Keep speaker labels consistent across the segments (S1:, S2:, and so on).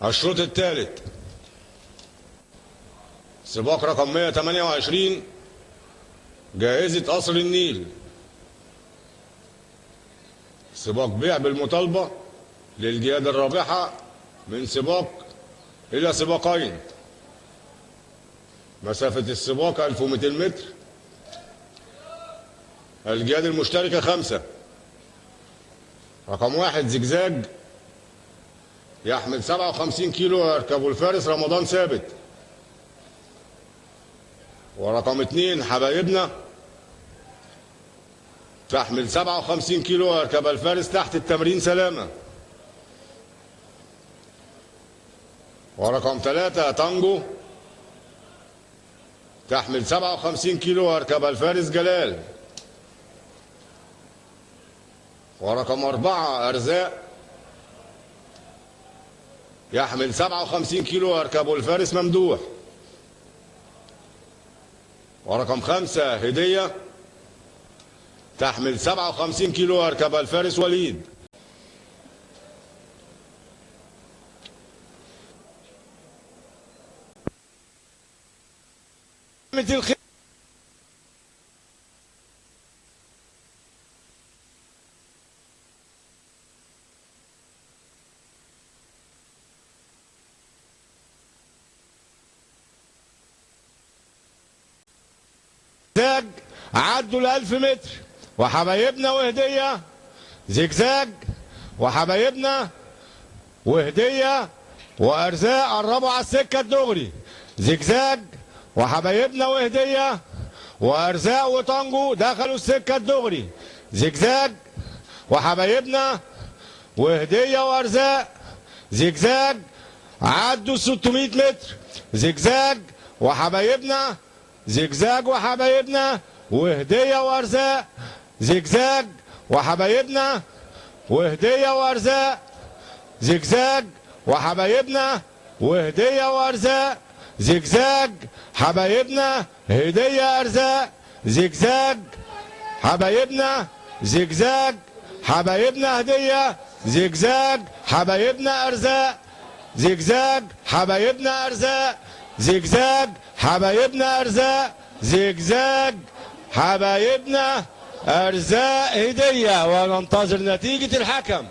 S1: الشوط الثالث سباق رقم 128 جائزة قصر النيل. سباق بيع بالمطالبة للجيادة الرابحة من سباق إلى سباقين. مسافة السباق 1200 متر. الجيادة المشتركة 5. رقم 1 زجزاج يحمل 57 كيلو يركبه الفارس رمضان ثابت. ورقم 2 حبايبنا تحمل 57 كيلو يركبها الفارس تحت التمرين سلامة. ورقم 3 تانجو تحمل 57 كيلو يركبها الفارس جلال. ورقم 4 أرزاق يحمل 57 كيلو يركبه الفارس ممدوح. ورقم 5 هدية تحمل 57 كيلو يركبها الفارس وليد. زجزاج عدوا ال1000 متر وحبايبنا وهديه. زجزاج وحبايبنا وهديه وارزاق قربوا على السكه الدغري. زجزاج وحبايبنا وهديه وارزاق وطنجو دخلوا السكه الدغري. زجزاج وحبايبنا وهديه وارزاق. زجزاج عدوا 600 متر. زجزاج وحبايبنا. زجزاج وحبايبنا وهديه وارزاق. زجزاج وحبايبنا وهديه وارزاق. زجزاج وحبايبنا وهديه وارزاق. زجزاج حبايبنا هديه ارزاق. زجزاج حبايبنا. زجزاج حبايبنا هديه. زجزاج حبايبنا ارزاق. زجزاج حبايبنا ارزاق. زجزاج حبايبنا ارزاق. زجزاج حبايبنا ارزاق هديه. وننتظر نتيجه الحكم.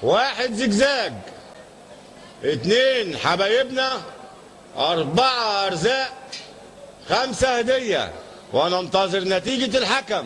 S1: 1 زجزاج، 2 حبايبنا، 4 ارزاق، 5 هديه. وننتظر نتيجه الحكم.